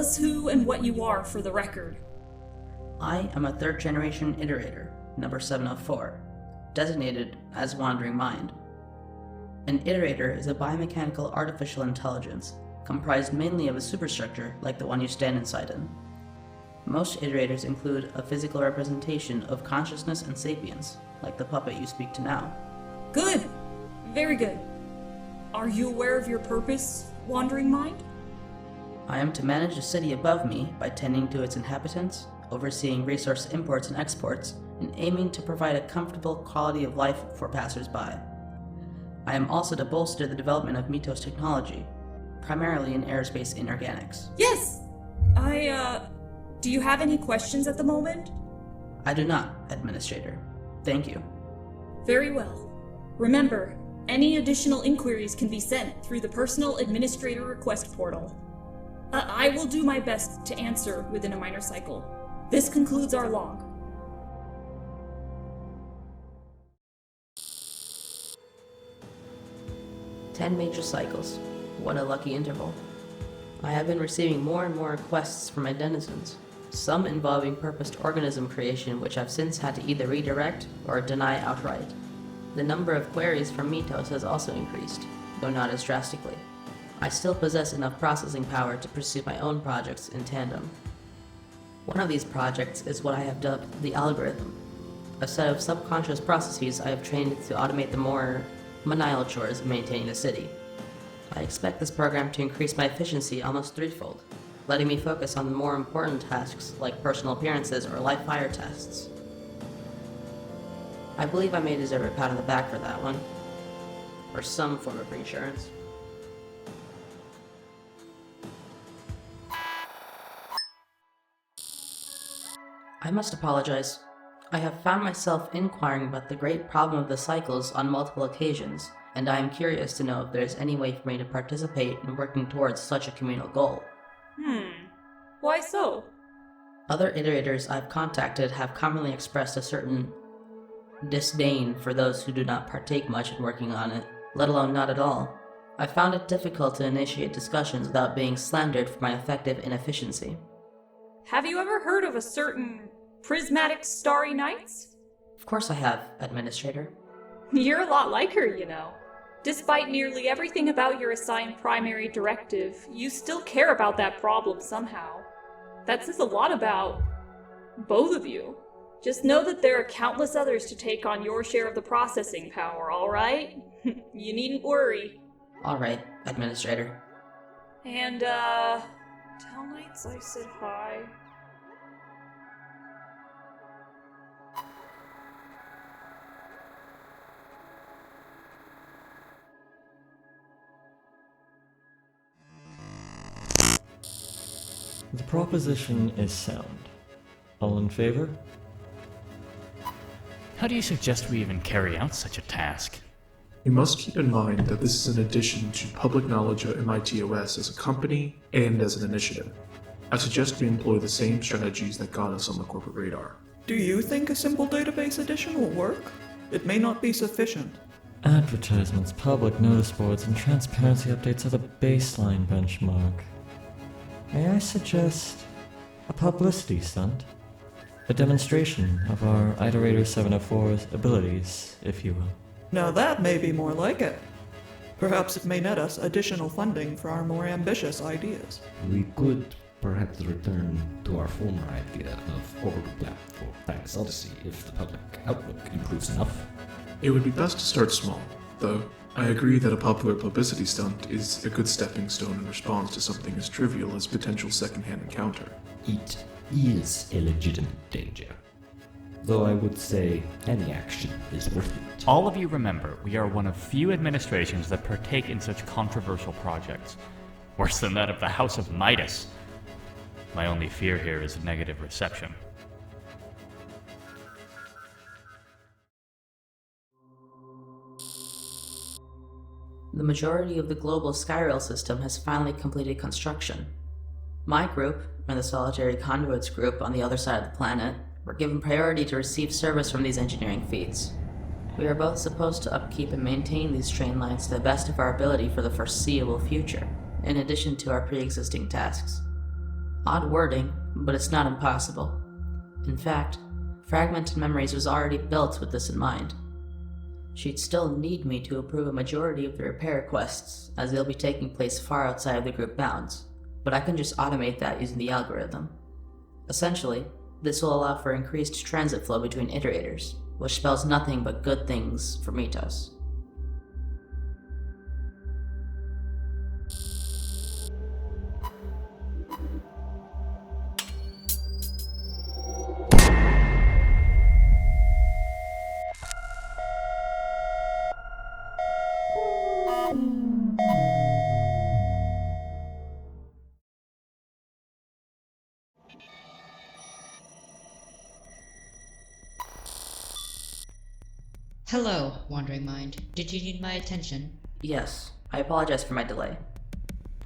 us who and what you are for the record. I am a third-generation Iterator, number 704, designated as Wandering Mind. An Iterator is a biomechanical artificial intelligence, comprised mainly of a superstructure like the one you stand inside in. Most Iterators include a physical representation of consciousness and sapience, like the puppet you speak to now. Good. Very good. Are you aware of your purpose, Wandering Mind? I am to manage a city above me by tending to its inhabitants, overseeing resource imports and exports, and aiming to provide a comfortable quality of life for passers-by. I am also to bolster the development of Mitos technology, primarily in aerospace inorganics. Yes! Do you have any questions at the moment? I do not, Administrator. Thank you. Very well. Remember, any additional inquiries can be sent through the Personal Administrator Request portal. I will do my best to answer within a minor cycle. This concludes our log. "10 major cycles. What a lucky interval. I have been receiving more and more requests from my denizens, some involving purposed organism creation which I've since had to either redirect or deny outright. The number of queries from Mitos has also increased, though not as drastically. I still possess enough processing power to pursue my own projects in tandem. One of these projects is what I have dubbed the algorithm, a set of subconscious processes I have trained to automate the more menial chores of maintaining the city. I expect this program to increase my efficiency almost threefold, letting me focus on the more important tasks like personal appearances or live fire tests. I believe I may deserve a pat on the back for that one, or some form of reassurance. I must apologize. I have found myself inquiring about the great problem of the cycles on multiple occasions, and I am curious to know if there is any way for me to participate in working towards such a communal goal. Why so? Other iterators I've contacted have commonly expressed a certain disdain for those who do not partake much in working on it, let alone not at all. I found it difficult to initiate discussions without being slandered for my effective inefficiency. Have you ever heard of a certain prismatic starry nights? Of course I have, Administrator. You're a lot like her, you know. Despite nearly everything about your assigned primary directive, you still care about that problem somehow. That says a lot about both of you. Just know that there are countless others to take on your share of the processing power, alright? You needn't worry. Alright, Administrator. And, tell Knights I said hi. The proposition is sound. All in favor? How do you suggest we even carry out such a task? You must keep in mind that this is in addition to public knowledge of MITOS as a company and as an initiative. I suggest we employ the same strategies that got us on the corporate radar. Do you think a simple database addition will work? It may not be sufficient. Advertisements, public notice boards, and transparency updates are the baseline benchmark. May I suggest a publicity stunt? A demonstration of our Iterator 704's abilities, if you will. Now that may be more like it. Perhaps it may net us additional funding for our more ambitious ideas. We could perhaps return to our former idea of overlap for Thanks Odyssey if the public outlook improves enough. It would be best to start small, though I agree that a popular publicity stunt is a good stepping stone in response to something as trivial as potential secondhand encounter. It is a legitimate danger. Though I would say any action is worth it. All of you remember, we are one of few administrations that partake in such controversial projects. Worse than that of the House of Midas. My only fear here is a negative reception. The majority of the global Skyrail system has finally completed construction. My group, and the Solitary Conduits group on the other side of the planet, were given priority to receive service from these engineering feats. We are both supposed to upkeep and maintain these train lines to the best of our ability for the foreseeable future, in addition to our pre-existing tasks. Odd wording, but it's not impossible. In fact, Fragmented Memories was already built with this in mind. She'd still need me to approve a majority of the repair requests, as they'll be taking place far outside of the group bounds, but I can just automate that using the algorithm. Essentially, this will allow for increased transit flow between iterators, which spells nothing but good things for Mitos. Hello, Wandering Mind. Did you need my attention? Yes, I apologize for my delay.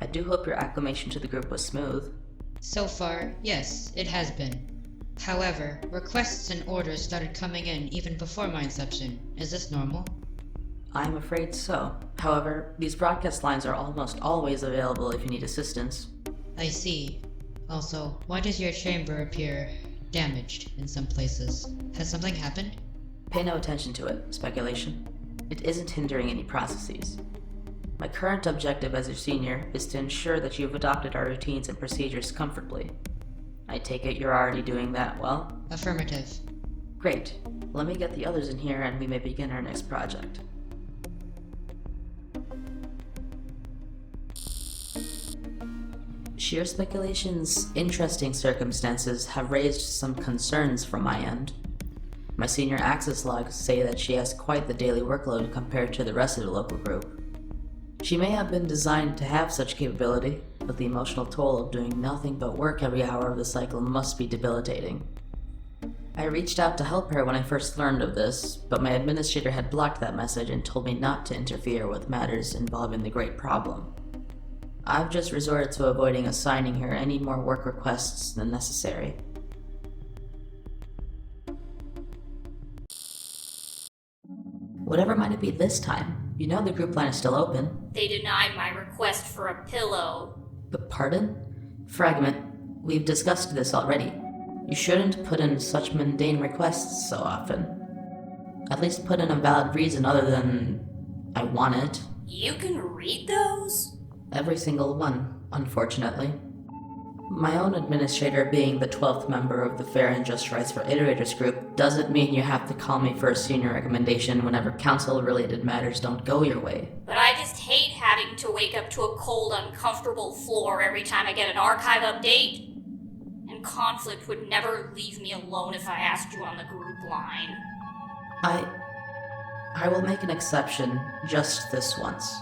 I do hope your acclimation to the group was smooth. So far, yes, it has been. However, requests and orders started coming in even before my inception. Is this normal? I'm afraid so. However, these broadcast lines are almost always available if you need assistance. I see. Also, why does your chamber appear damaged in some places? Has something happened? Pay no attention to it, speculation. It isn't hindering any processes. My current objective as your senior is to ensure that you've adopted our routines and procedures comfortably. I take it you're already doing that well? Affirmative. Great. Let me get the others in here and we may begin our next project. Sheer speculation's interesting circumstances have raised some concerns from my end. My senior access logs say that she has quite the daily workload compared to the rest of the local group. She may have been designed to have such capability, but the emotional toll of doing nothing but work every hour of the cycle must be debilitating. I reached out to help her when I first learned of this, but my administrator had blocked that message and told me not to interfere with matters involving the Great Problem. I've just resorted to avoiding assigning her any more work requests than necessary. Whatever might it be this time? You know the group line is still open. They denied my request for a pillow. But pardon? Fragment, we've discussed this already. You shouldn't put in such mundane requests so often. At least put in a valid reason other than, I want it. You can read those? Every single one, unfortunately. My own administrator being the 12th member of the Fair and Just Rights for Iterators group doesn't mean you have to call me for a senior recommendation whenever council-related matters don't go your way. But I just hate having to wake up to a cold, uncomfortable floor every time I get an archive update. And conflict would never leave me alone if I asked you on the group line. I will make an exception just this once.